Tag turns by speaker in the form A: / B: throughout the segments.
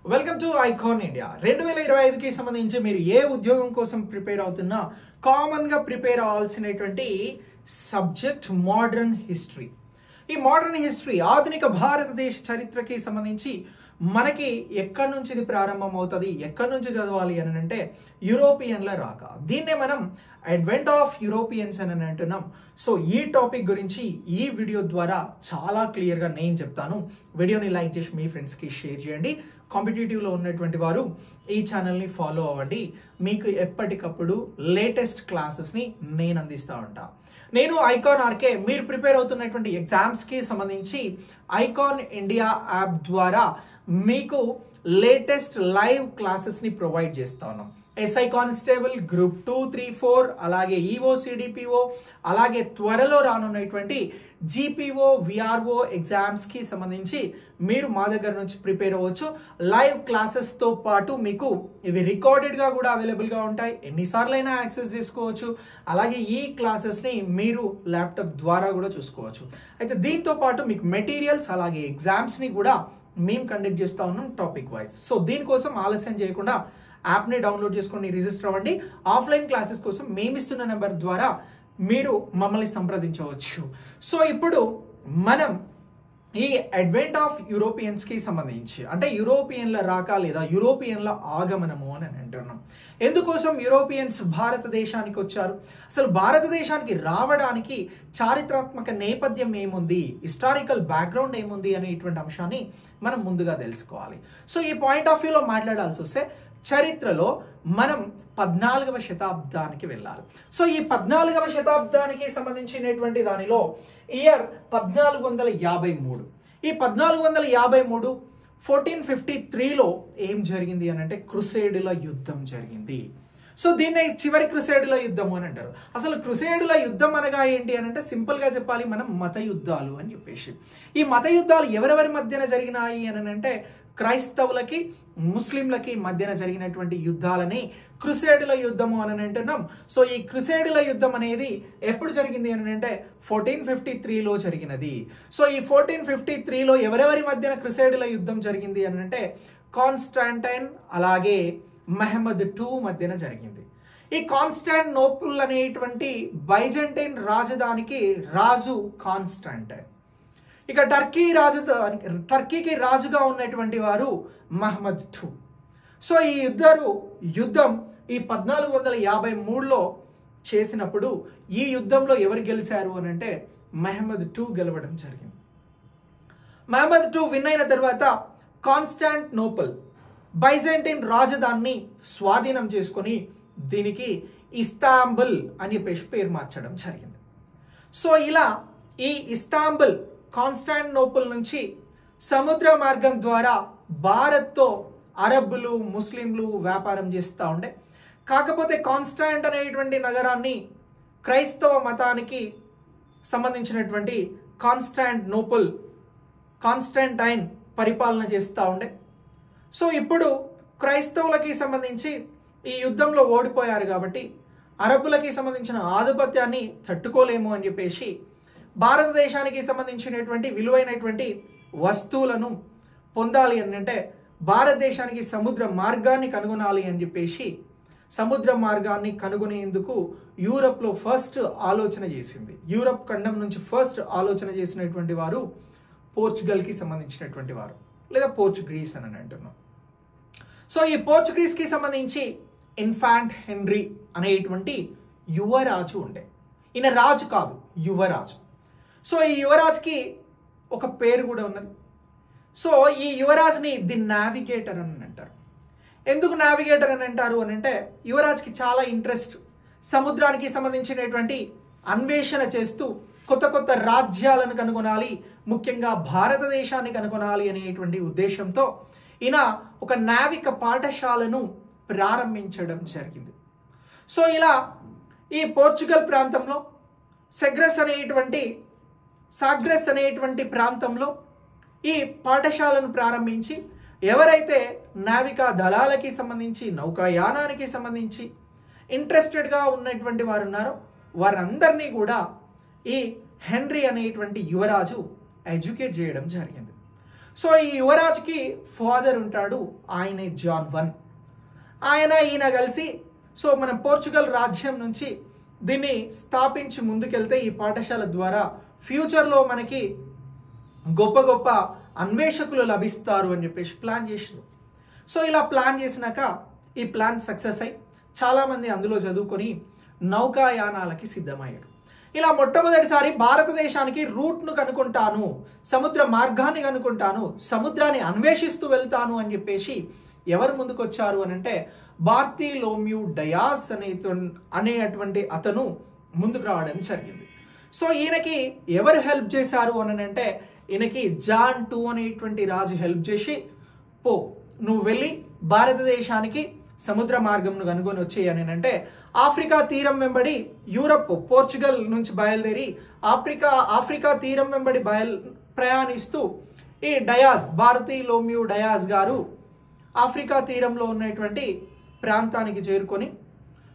A: Welcome to icon India 2025కి సంబంధించి మీరు ఏ ఉద్యోగం కోసం ప్రిపేర్ అవుతున్నా కామన్గా ప్రిపేర్ అవ్వాల్సినటువంటి సబ్జెక్ట్ మోడర్న్ హిస్టరీ. ఈ మోడర్న్ హిస్టరీ ఆధునిక భారతదేశ చరిత్రకి సంబంధించి మనకి ఎక్కడి నుంచి ఇది ప్రారంభం అవుతుంది, ఎక్కడి నుంచి చదవాలి అని అంటే యూరోపియన్ల రాక. దీన్నే మనం అడ్వెంట్ ఆఫ్ యూరోపియన్స్ అని అంటున్నాం. సో ఈ టాపిక్ గురించి ఈ వీడియో ద్వారా చాలా క్లియర్గా నేను చెప్తాను. వీడియోని లైక్ చేసి మీ ఫ్రెండ్స్కి షేర్ చేయండి. కాంపిటేటివ్లో ఉన్నటువంటి వారు ఈ ఛానల్ని ఫాలో అవ్వండి. మీకు ఎప్పటికప్పుడు లేటెస్ట్ క్లాసెస్ని నేను అందిస్తూ ఉంటా. నేను ఐకాన్ ఆర్కే మీరు ప్రిపేర్ అవుతున్నటువంటి ఎగ్జామ్స్కి సంబంధించి ఐకాన్ ఇండియా యాప్ ద్వారా మీకు లేటెస్ట్ లైవ్ క్లాసెస్ని ప్రొవైడ్ చేస్తా ఉన్నాం. ఎస్ఐ కానిస్టేబుల్ గ్రూప్ 2, 3, 4 అలాగే ఈఓ, సిడిపిఓ అలాగే త్వరలో రానున్నటువంటి జీపీఓ, విఆర్ఓ ఎగ్జామ్స్కి సంబంధించి మీరు మా దగ్గర నుంచి ప్రిపేర్ అవ్వచ్చు. లైవ్ క్లాసెస్తో పాటు మీకు ఇవి రికార్డెడ్గా కూడా అవైలబుల్గా ఉంటాయి. ఎన్నిసార్లైనా యాక్సెస్ చేసుకోవచ్చు. అలాగే ఈ క్లాసెస్ని మీరు ల్యాప్టాప్ ద్వారా కూడా చూసుకోవచ్చు. అయితే దీంతో పాటు మీకు మెటీరియల్స్ అలాగే ఎగ్జామ్స్ని కూడా మేము కండక్ట్ చేస్తూ ఉన్నాం టాపిక్ వైజ్. సో దీనికోసం ఆలస్యం చేయకుండా యాప్ని డౌన్లోడ్ చేసుకొని రిజిస్టర్ అవ్వండి. ఆఫ్లైన్ క్లాసెస్ కోసం మేమిస్తున్న నెంబర్ ద్వారా మీరు మమ్మల్ని సంప్రదించవచ్చు. సో ఇప్పుడు మనం ఈ అడ్వెంట్ ఆఫ్ యూరోపియన్స్కి సంబంధించి అంటే యూరోపియన్ల రాక లేదా యూరోపియన్ల ఆగమనము అని అంటున్నాం. ఎందుకోసం యూరోపియన్స్ భారతదేశానికి వచ్చారు, అసలు భారతదేశానికి రావడానికి చారిత్రాత్మక నేపథ్యం ఏముంది, హిస్టారికల్ బ్యాక్గ్రౌండ్ ఏముంది అనేటువంటి అంశాన్ని మనం ముందుగా తెలుసుకోవాలి. సో ఈ పాయింట్ ఆఫ్ వ్యూలో మాట్లాడాల్సి వస్తే చరిత్రలో మనం 14వ శతాబ్దానికి వెళ్ళాలి. సో ఈ 14వ శతాబ్దానికి సంబంధించినటువంటి దానిలో ఇయర్ 1453. ఈ 1453 1453లో ఏం జరిగింది అని అంటే క్రుసేడుల యుద్ధం జరిగింది. సో దీన్ని చివరి క్రుసేడుల యుద్ధం అని అంటారు. అసలు క్రుసేడుల యుద్ధం అనగా ఏంటి అని అంటే సింపుల్గా చెప్పాలి, మనం మత యుద్ధాలు అని చెప్పేసి. ఈ మత యుద్ధాలు ఎవరెవరి మధ్యన జరిగినాయి అని అంటే క్రైస్తవులకి ముస్లింలకి మధ్యన జరిగినటువంటి యుద్ధాలని క్రుసేడుల యుద్ధము అని అంటున్నాం. సో ఈ క్రుసేడుల యుద్ధం అనేది ఎప్పుడు జరిగింది అని అంటే 1453లో జరిగినది. సో ఈ 1453లో ఎవరెవరి మధ్యన క్రుసేడుల యుద్ధం జరిగింది అని అంటే కాన్స్టాంటైన్ అలాగే మహమ్మద్ II మధ్యన జరిగింది. ఈ కాన్స్టాంటినోపుల్ అనేటువంటి బైజంటైన్ రాజధానికి రాజు కాన్స్టాంటైన్. ఇక టర్కీకి రాజుగా ఉన్నటువంటి వారు మహమ్మద్ II. సో ఈ యుద్ధం ఈ 1453లో చేసినప్పుడు ఈ యుద్ధంలో ఎవరు గెలిచారు అని అంటే మహమ్మద్ II గెలవడం జరిగింది. మహమ్మద్ II విన్ అయిన తర్వాత కాన్స్టాంటినోపుల్ బైజంటైన్ రాజధానిని స్వాధీనం చేసుకొని దీనికి ఇస్తాంబుల్ అని చెప్పేసి పేరు మార్చడం జరిగింది. సో ఇలా ఈ ఇస్తాంబుల్ కాన్స్టాంటినోపుల్ నుంచి సముద్ర మార్గం ద్వారా భారత్తో అరబ్బులు ముస్లింలు వ్యాపారం చేస్తూ ఉండే. కాకపోతే కాన్స్టాంట్ అనేటువంటి నగరాన్ని క్రైస్తవ మతానికి సంబంధించినటువంటి కాన్స్టాంటైన్ పరిపాలన చేస్తూ ఉండే. సో ఇప్పుడు క్రైస్తవులకి సంబంధించి ఈ యుద్ధంలో ఓడిపోయారు కాబట్టి అరబ్బులకి సంబంధించిన ఆధిపత్యాన్ని తట్టుకోలేము అని చెప్పేసి భారతదేశానికి సంబంధించినటువంటి విలువైనటువంటి వస్తువులను పొందాలి అని అంటే భారతదేశానికి సముద్ర మార్గాన్ని కనుగొనాలి అని చెప్పేసి సముద్ర మార్గాన్ని కనుగొనేందుకు యూరప్లో ఫస్ట్ ఆలోచన చేసింది. యూరప్ ఖండం నుంచి ఫస్ట్ ఆలోచన చేసినటువంటి వారు పోర్చుగల్కి సంబంధించినటువంటి వారు లేదా పోర్చుగీస్ అని అంటున్నాం. సో ఈ పోర్చుగీస్కి సంబంధించి ఇన్ఫాంట్ హెన్రీ అనేటువంటి యువరాజు ఉండే. ఈయన రాజు కాదు, యువరాజు. సో ఈ యువరాజుకి ఒక పేరు కూడా ఉన్నది. సో ఈ యువరాజుని ది నావిగేటర్ అని అంటారు. ఎందుకు నావిగేటర్ అని అంటారు అని అంటే యువరాజుకి చాలా ఇంట్రెస్ట్, సముద్రానికి సంబంధించినటువంటి అన్వేషణ చేస్తూ కొత్త కొత్త రాజ్యాలను కనుగొనాలి, ముఖ్యంగా భారతదేశాన్ని కనుగొనాలి అనేటువంటి ఉద్దేశంతో ఈయన ఒక నావిక పాఠశాలను ప్రారంభించడం జరిగింది. సో ఇలా ఈ పోర్చుగల్ ప్రాంతంలో సాగ్రెస్ అనేటువంటి ప్రాంతంలో ఈ పాఠశాలను ప్రారంభించి ఎవరైతే నావికా దళాలకి సంబంధించి నౌకాయానానికి సంబంధించి ఇంట్రెస్టెడ్గా ఉన్నటువంటి వారు ఉన్నారో వారందరినీ కూడా ఈ హెన్రీ అనేటువంటి యువరాజు ఎడ్యుకేట్ చేయడం జరిగింది. సో ఈ యువరాజ్కి ఫాదర్ ఉంటాడు, ఆయనే జాన్ 1. ఈయన కలిసి సో మన పోర్చుగల్ రాజ్యం నుంచి దీన్ని స్థాపించి ముందుకెళ్తే ఈ పాఠశాల ద్వారా ఫ్యూచర్లో మనకి గొప్ప గొప్ప అన్వేషకులు లభిస్తారు అని చెప్పేసి ప్లాన్ చేసిండు. సో ఇలా ప్లాన్ చేసినాక ఈ ప్లాన్ సక్సెస్ అయ్యి చాలామంది అందులో చదువుకొని నౌకాయానాలకి సిద్ధమయ్యారు. ఇలా మొట్టమొదటిసారి భారతదేశానికి రూట్ను కనుక్కుంటాను, సముద్ర మార్గాన్ని కనుక్కుంటాను, సముద్రాన్ని అన్వేషిస్తూ వెళ్తాను అని చెప్పేసి ఎవరు ముందుకు వచ్చారు అని అంటే బార్తిలోమ్యూ డయాస్ అనేటువంటి అతను ముందుకు రావడం జరిగింది. సో ఈయనకి ఎవరు హెల్ప్ చేశారు అని అంటే ఈయనకి జాన్ 2 అనేటువంటి రాజు హెల్ప్ చేసి, పో నువ్వు వెళ్ళి భారతదేశానికి సముద్ర మార్గంను కనుగొని వచ్చేయని అంటే ఆఫ్రికా తీరం వెంబడి యూరప్ పోర్చుగల్ నుంచి బయలుదేరి ఆఫ్రికా తీరం వెంబడి ప్రయాణిస్తూ ఈ డయాస్ బార్తిలోమ్యూ డయాస్ గారు ఆఫ్రికా తీరంలో ఉన్నటువంటి ప్రాంతానికి చేరుకొని,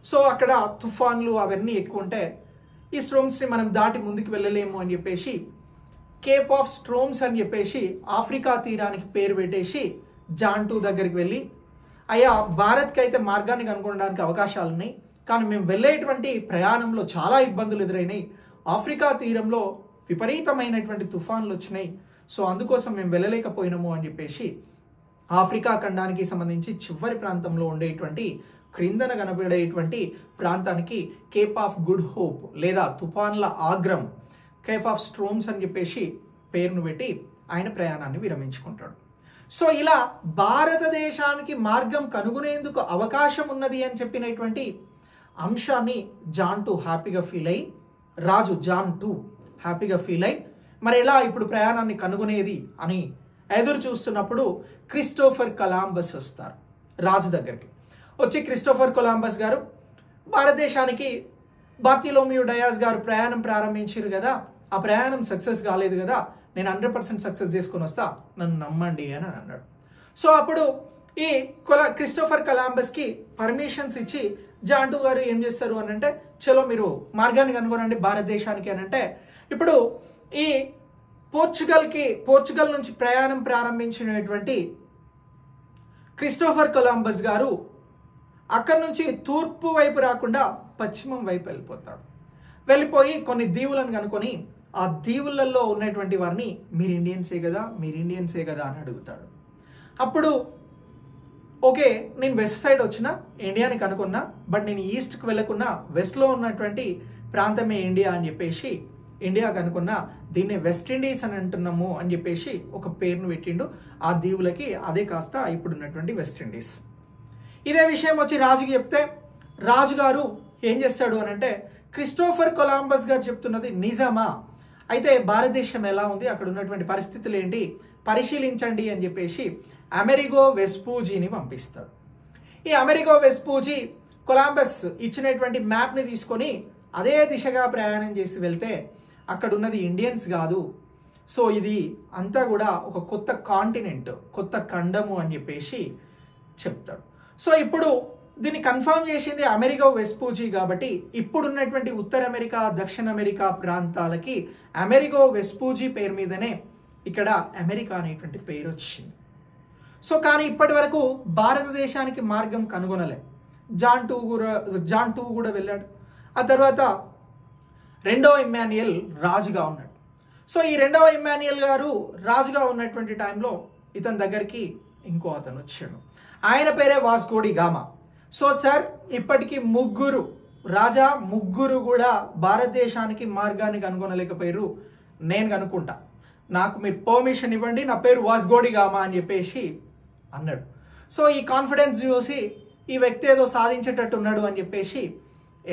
A: సో అక్కడ తుఫాన్లు అవన్నీ ఎక్కువ ఉంటే ఈ స్ట్రోమ్స్ని మనం దాటి ముందుకు వెళ్ళలేము అని చెప్పేసి కేప్ ఆఫ్ స్ట్రోమ్స్ అని చెప్పేసి ఆఫ్రికా తీరానికి పేరు పెట్టేసి జాన్ 2 దగ్గరికి వెళ్ళి, అయ్యా భారత్కి అయితే మార్గాన్ని కనుగొనడానికి అవకాశాలు ఉన్నాయి, కానీ మేము వెళ్ళేటువంటి ప్రయాణంలో చాలా ఇబ్బందులు ఎదురైనాయి, ఆఫ్రికా తీరంలో విపరీతమైనటువంటి తుఫాన్లు వచ్చినాయి, సో అందుకోసం మేము వెళ్ళలేకపోయినాము అని చెప్పేసి ఆఫ్రికా ఖండానికి సంబంధించి చివరి ప్రాంతంలో ఉండేటువంటి క్రిందన కనబడేటువంటి ప్రాంతానికి కేప్ ఆఫ్ గుడ్ హోప్ లేదా తుఫాన్ల ఆగ్రం, కేప్ ఆఫ్ స్ట్రోమ్స్ అని చెప్పేసి పేరును పెట్టి ఆయన ప్రయాణాన్ని విరమించుకుంటాడు. సో ఇలా భారతదేశానికి మార్గం కనుగొనేందుకు అవకాశం ఉన్నది అని చెప్పినటువంటి అంశాన్ని జాన్ 2 హ్యాపీగా ఫీల్ అయ్యి, రాజు జాన్ 2 హ్యాపీగా ఫీల్ అయ్యి మరి ఎలా ఇప్పుడు ప్రయాణాన్ని కనుగొనేది అని ఎదురు చూస్తున్నప్పుడు క్రిస్టోఫర్ కొలంబస్ వస్తారు రాజు దగ్గరికి. వచ్చి క్రిస్టోఫర్ కొలంబస్ గారు భారతదేశానికి బార్తిలోమ్యూ డయాస్ గారు ప్రయాణం ప్రారంభించారు కదా, ఆ ప్రయాణం సక్సెస్ కాలేదు కదా, నేను 100% సక్సెస్ చేసుకొని వస్తా, నన్ను నమ్మండి అని అన్నాడు. సో అప్పుడు ఈ క్రిస్టోఫర్ కొలంబస్కి పర్మిషన్స్ ఇచ్చి జాన్ 2 గారు ఏం చేస్తారు అని అంటే, చలో మీరు మార్గాన్ని కనుగొనండి భారతదేశానికి అని అంటే, ఇప్పుడు ఈ పోర్చుగల్ నుంచి ప్రయాణం ప్రారంభించినటువంటి క్రిస్టోఫర్ కొలంబస్ గారు అక్కడి నుంచి తూర్పు వైపు రాకుండా పశ్చిమం వైపు వెళ్ళిపోయి కొన్ని దీవులను కనుకొని ఆ దీవులలో ఉన్నటువంటి వారిని మీరు ఇండియన్సే కదా అని అడుగుతాడు. అప్పుడు ఓకే, నేను వెస్ట్ సైడ్ వచ్చిన ఇండియాని కనుక్కున్నా, బట్ నేను ఈస్ట్కి వెళ్ళకున్నా వెస్ట్లో ఉన్నటువంటి ప్రాంతమే ఇండియా అని చెప్పేసి ఇండియా కనుక్కున్నా, దీన్ని వెస్ట్ ఇండీస్ అని అంటున్నాము అని చెప్పేసి ఒక పేరును పెట్టిండు ఆ దీవులకి, అదే కాస్త ఇప్పుడున్నటువంటి వెస్ట్ ఇండీస్. ఇదే విషయం వచ్చి రాజుకి చెప్తే రాజుగారు ఏం చేస్తాడు అని అంటే, క్రిస్టోఫర్ కొలంబస్ గారు చెప్తున్నది నిజమా, అయితే భారతదేశం ఎలా ఉంది, అక్కడ ఉన్నటువంటి పరిస్థితులు ఏంటి పరిశీలించండి అని చెప్పేసి అమెరిగో వెస్పూజీని పంపిస్తాడు. ఈ అమెరిగో వెస్పూజీ కొలంబస్ ఇచ్చినటువంటి మ్యాప్ని తీసుకొని అదే దిశగా ప్రయాణం చేసి వెళ్తే అక్కడ ఉన్నది ఇండియన్స్ కాదు, సో ఇది అంతా కూడా ఒక కొత్త కాంటినెంట్, కొత్త ఖండము అని చెప్పేసి చెప్తాడు. సో ఇప్పుడు దీన్ని కన్ఫర్మ్ చేసింది అమెరిగో వెస్పూజీ కాబట్టి ఇప్పుడున్నటువంటి ఉత్తర అమెరికా, దక్షిణ అమెరికా ప్రాంతాలకి అమెరిగో వెస్పూజీ పేరు మీదనే ఇక్కడ అమెరికా అనేటువంటి పేరు వచ్చింది. సో కానీ ఇప్పటి వరకు భారతదేశానికి మార్గం కనుగొనలే. జాన్ 2 కూడా వెళ్ళాడు. ఆ తర్వాత రెండవ ఇమ్మాన్యుయల్ రాజుగా ఉన్నాడు. సో ఈ రెండవ ఇమ్మాన్యుయల్ గారు రాజుగా ఉన్నటువంటి టైంలో ఇతని దగ్గరికి ఇంకో అతను వచ్చాడు, ఆయన పేరే Vasco D Gama. So sir, ఇప్పటికీ ముగ్గురు కూడా భారతదేశానికి మార్గాన్ని కనుగొనలేకపోయారు, నేను కనుక్కుంటా, నాకు మీరు పర్మిషన్ ఇవ్వండి, నా పేరు వాస్కో డి గామా అని చెప్పేసి అన్నాడు. సో ఈ కాన్ఫిడెన్స్ చూసి ఈ వ్యక్తి ఏదో సాధించేటట్టు ఉన్నాడు అని చెప్పేసి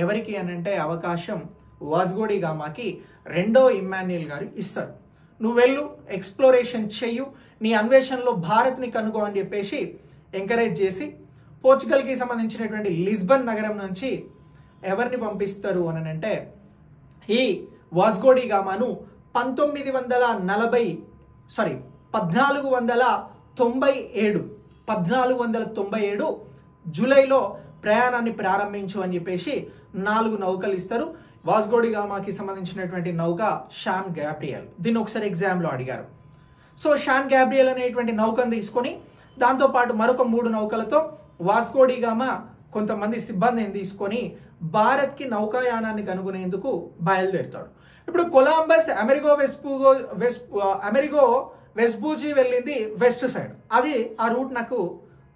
A: ఎవరికి అని అంటే అవకాశం వాస్కో డి గామాకి రెండో ఇమ్మాన్యుయల్ గారు ఇస్తాడు. నువ్వు వెళ్ళు, ఎక్స్ప్లోరేషన్ చెయ్యు, నీ అన్వేషణలో భారత్ని కనుగో అని చెప్పేసి ఎంకరేజ్ చేసి పోర్చుగల్కి సంబంధించినటువంటి లిస్బన్ నగరం నుంచి ఎవరిని పంపిస్తారు అని అంటే ఈ వాస్కో డి గామాను 1497 జూలైలో ప్రయాణాన్ని ప్రారంభించు అని చెప్పేసి 4 నౌకలు ఇస్తారు. వాస్కో డి గామాకి సంబంధించినటువంటి నౌక షాన్ గ్యాబ్రియల్. దీన్ని ఒకసారి ఎగ్జామ్లో అడిగారు. సో షాన్ గ్యాబ్రియల్ అనేటువంటి నౌకను తీసుకొని దాంతోపాటు మరొక 3 నౌకలతో వాస్కో డి గామా కొంతమంది సిబ్బందిని తీసుకొని భారత్కి నౌకాయానాన్ని కనుగొనేందుకు బయలుదేరుతాడు. ఇప్పుడు కొలంబస్ అమెరిగో వెస్పూజీ వెళ్ళింది వెస్ట్ సైడ్, అది ఆ రూట్ నాకు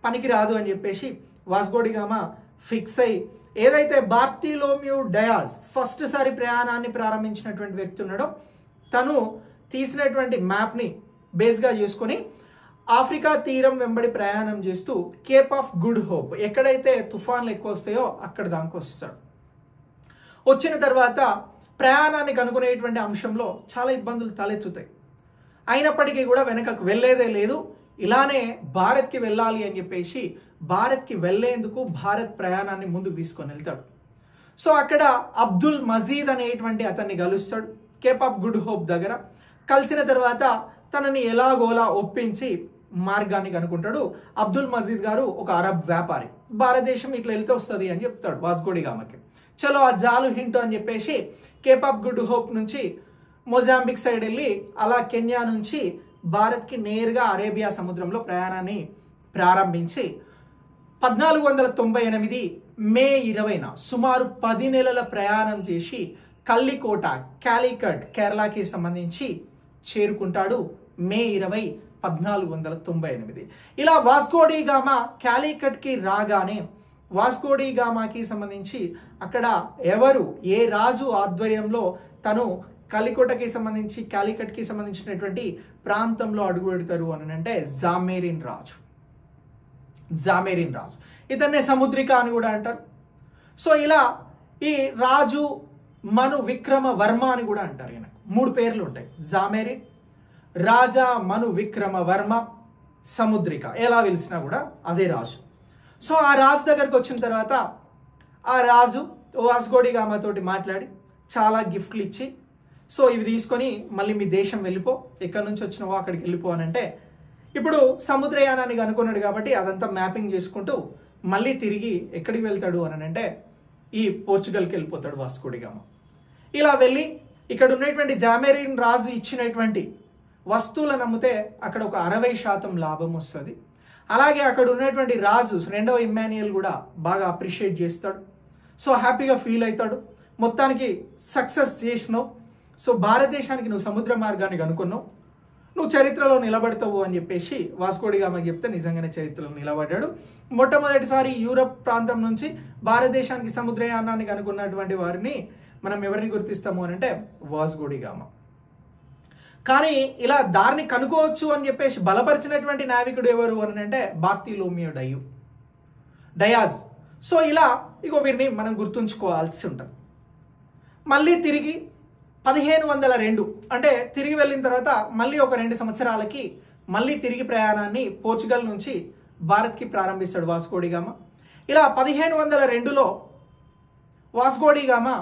A: పనికి రాదు అని చెప్పేసి వాస్కో డి గామా ఫిక్స్ అయ్యి ఏదైతే బార్టిలోమ్యూ డయాస్ ఫస్ట్ సారి ప్రయాణాన్ని ప్రారంభించినటువంటి వ్యక్తి ఉన్నాడో తను తీసినటువంటి మ్యాప్ని బేస్గా చేసుకొని ఆఫ్రికా తీరం వెంబడి ప్రయాణం చేస్తూ కేప్ ఆఫ్ గుడ్ హోప్, ఎక్కడైతే తుఫాన్లు ఎక్కువ వస్తాయో అక్కడ దానికి వస్తాడు. వచ్చిన తర్వాత ప్రయాణాన్ని కనుగొనేటువంటి అంశంలో చాలా ఇబ్బందులు తలెత్తుతాయి. అయినప్పటికీ కూడా వెనకకు వెళ్ళేదే లేదు, ఇలానే భారత్కి వెళ్ళాలి అని చెప్పేసి భారత్కి వెళ్ళేందుకు భారత్ ప్రయాణాన్ని ముందుకు తీసుకొని వెళ్తాడు. సో అక్కడ అబ్దుల్ మజీద్ అనేటువంటి అతన్ని కలుస్తాడు కేప్ ఆఫ్ గుడ్ హోప్ దగ్గర. కలిసిన తర్వాత తనని ఎలాగోలా ఒప్పించి మార్గాన్ని కనుక్కుంటాడు. అబ్దుల్ మజీద్ గారు ఒక అరబ్ వ్యాపారి, భారతదేశం ఇట్లా వెళ్తే వస్తుంది అని చెప్తాడు వాస్కో డి గామాకి. చలో ఆ జాలు హింట్ అని చెప్పేసి కేప్ ఆఫ్ గుడ్ హోప్ నుంచి మొజాంబిక్ సైడ్ వెళ్ళి అలా కెన్యా నుంచి భారత్కి నేరుగా అరేబియా సముద్రంలో ప్రయాణాన్ని ప్రారంభించి 1498 మే 20న సుమారు 10 నెలల ప్రయాణం చేసి కల్లికోట కాలికట్ కేరళకి సంబంధించి చేరుకుంటాడు మే 20, 1498. ఇలా వాస్కో డి గామా కాలికట్కి రాగానే వాస్కో డి గామాకి సంబంధించి అక్కడ ఎవరు ఏ రాజు ఆధ్వర్యంలో తను కాలికోటకి సంబంధించి కాలికట్కి సంబంధించినటువంటి ప్రాంతంలో అడుగు పెడతారు అని అంటే జామేరిన్ రాజు. ఇతన్నే సముద్రిక అని కూడా అంటారు. సో ఇలా ఈ రాజు మను విక్రమ వర్మ అని కూడా అంటారు. ఈయన 3 పేర్లు ఉంటాయి, జామేరిన్, రాజా మను విక్రమ వర్మ, సముద్రిక, ఎలా పిలిచినా కూడా అదే రాజు. సో ఆ రాజు దగ్గరకు వచ్చిన తర్వాత ఆ రాజు వాస్కో డి గామా తోటి మాట్లాడి చాలా గిఫ్ట్లు ఇచ్చి, సో ఇవి తీసుకొని మళ్ళీ మీ దేశం వెళ్ళిపో, ఎక్కడి నుంచి వచ్చినావో అక్కడికి వెళ్ళిపో అని అంటే, ఇప్పుడు సముద్రయానాన్ని కనుక్కున్నాడు కాబట్టి అదంతా మ్యాపింగ్ చేసుకుంటూ మళ్ళీ తిరిగి ఎక్కడికి వెళ్తాడు అని అంటే ఈ పోర్చుగల్కి వెళ్ళిపోతాడు వాస్కో డి గామా. ఇలా వెళ్ళి ఇక్కడ ఉన్నటువంటి జామేరిన్ రాజు ఇచ్చినటువంటి వస్తువులను అమ్మితే అక్కడ ఒక 60% లాభం వస్తుంది. అలాగే అక్కడ ఉన్నటువంటి రాజు 2వ ఇమ్మాన్యుయల్ కూడా బాగా అప్రిషియేట్ చేస్తాడు. సో హ్యాపీగా ఫీల్ అవుతాడు, మొత్తానికి సక్సెస్ చేసినావు, సో భారతదేశానికి నువ్వు సముద్ర మార్గాన్ని కనుక్కున్నావు, నువ్వు చరిత్రలో నిలబడతావు అని చెప్పేసి వాస్కో డి గామాకి చెప్తే నిజంగానే చరిత్రలో నిలబడ్డాడు. మొట్టమొదటిసారి యూరప్ ప్రాంతం నుంచి భారతదేశానికి సముద్రయానాన్ని కనుక్కున్నటువంటి వారిని మనం ఎవరిని గుర్తిస్తాము అని అంటే వాస్కో డి గామా. కానీ ఇలా దారిని కనుక్కోవచ్చు అని చెప్పేసి బలపరిచినటువంటి నావికుడు ఎవరు అని అంటే బార్టిలోమ్యూ డయాస్. సో ఇలా ఇగో వీరిని మనం గుర్తుంచుకోవాల్సి ఉంటుంది. మళ్ళీ తిరిగి 1502 అంటే తిరిగి వెళ్ళిన తర్వాత మళ్ళీ ఒక 2 సంవత్సరాలకి మళ్ళీ తిరిగి ప్రయాణాన్ని పోర్చుగల్ నుంచి భారత్కి ప్రారంభిస్తాడు వాస్కో డి గామా. ఇలా 1502లో వాస్కో డి గామా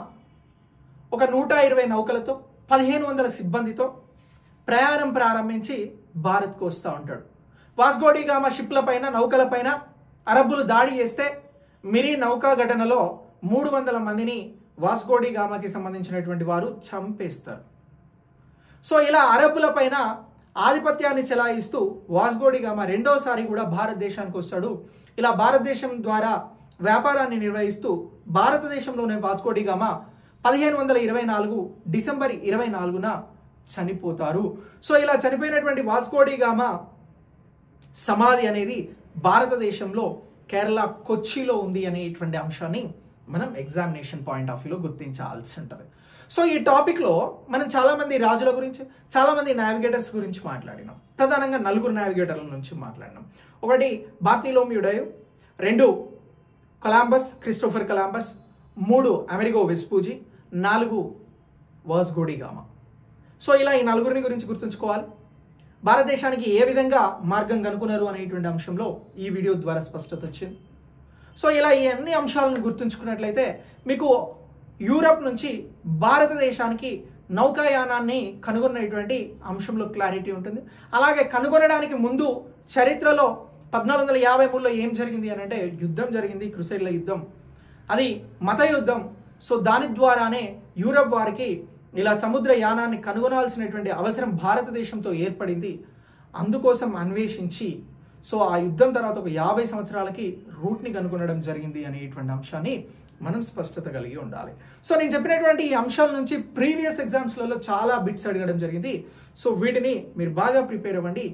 A: ఒక 120 నౌకలతో 1500 సిబ్బందితో ప్రయాణం ప్రారంభించి భారత్కు వస్తూ ఉంటాడు. వాస్కో డి గామా షిప్ల పైన నౌకల పైన అరబ్బులు దాడి చేస్తే మిరీ నౌకా ఘటనలో 300 మందిని వాస్కో డి గామాకి సంబంధించినటువంటి వారు చంపేస్తారు. సో ఇలా అరబ్బుల పైన ఆధిపత్యాన్ని చెలాయిస్తూ వాస్కో డి గామా రెండోసారి కూడా భారతదేశానికి వస్తాడు. ఇలా భారతదేశం ద్వారా వ్యాపారాన్ని నిర్వహిస్తూ భారతదేశంలోనే వాస్కో డి గామా 1524 డిసెంబర్ 24న చనిపోతారు. సో ఇలా చనిపోయినటువంటి వాస్కో డి గామా సమాధి అనేది భారతదేశంలో కేరళ కొచ్చిలో ఉంది అనేటువంటి అంశాన్ని మనం ఎగ్జామినేషన్ పాయింట్ ఆఫ్ వ్యూలో గుర్తించాల్సి ఉంటుంది. సో ఈ టాపిక్లో మనం చాలామంది రాజుల గురించి, చాలామంది నావిగేటర్స్ గురించి మాట్లాడినాం. ప్రధానంగా 4 నావిగేటర్ల నుంచి మాట్లాడినాం. 1 Bartolomeu Dias, 2 Christopher Columbus, 3 Amerigo Vespucci, 4 Vasco D Gama. So ఇలా ఈ 4 గురించి గుర్తుంచుకోవాలి. భారతదేశానికి ఏ విధంగా మార్గం కనుక్కున్నారు అనేటువంటి అంశంలో ఈ వీడియో ద్వారా స్పష్టత వచ్చింది. సో ఇలా ఈ అన్ని అంశాలను గుర్తుంచుకున్నట్లయితే మీకు యూరప్ నుంచి భారతదేశానికి నౌకాయానాన్ని కనుగొన్నటువంటి అంశంలో క్లారిటీ ఉంటుంది. అలాగే కనుగొనడానికి ముందు చరిత్రలో 1453లో ఏం జరిగింది అని అంటే యుద్ధం జరిగింది, క్రుసైడ్ల యుద్ధం. అది మత యుద్ధం. సో దాని ద్వారానే యూరప్ వారికి ఇలా సముద్ర యానాన్ని కనుగొనాల్సినటువంటి అవసరం భారతదేశంతో ఏర్పడింది. అందుకోసం అన్వేషించి సో ఆ యుద్ధం తర్వాత ఒక 50 సంవత్సరాలకి రూట్ని కనుగొనడం జరిగింది అనేటువంటి అంశాన్ని మనం స్పష్టత కలిగి ఉండాలి. సో నేను చెప్పినటువంటి ఈ అంశాల నుంచి ప్రీవియస్ ఎగ్జామ్స్లలో చాలా బిట్స్ అడగడం జరిగింది. సో వీటిని మీరు బాగా ప్రిపేర్ అవ్వండి.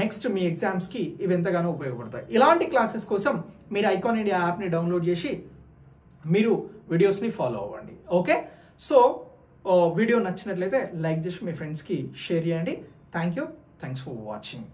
A: నెక్స్ట్ మీ ఎగ్జామ్స్కి ఇవి ఎంతగానో ఉపయోగపడతాయి. ఇలాంటి క్లాసెస్ కోసం మీరు ఐకాన్ ఇండియా యాప్ని డౌన్లోడ్ చేసి మీరు వీడియోస్ని ఫాలో అవ్వండి. ఓకే, సో వీడియో నచ్చినట్లయితే లైక్ చేసి మీ ఫ్రెండ్స్కి షేర్ చేయండి. Thanks for watching.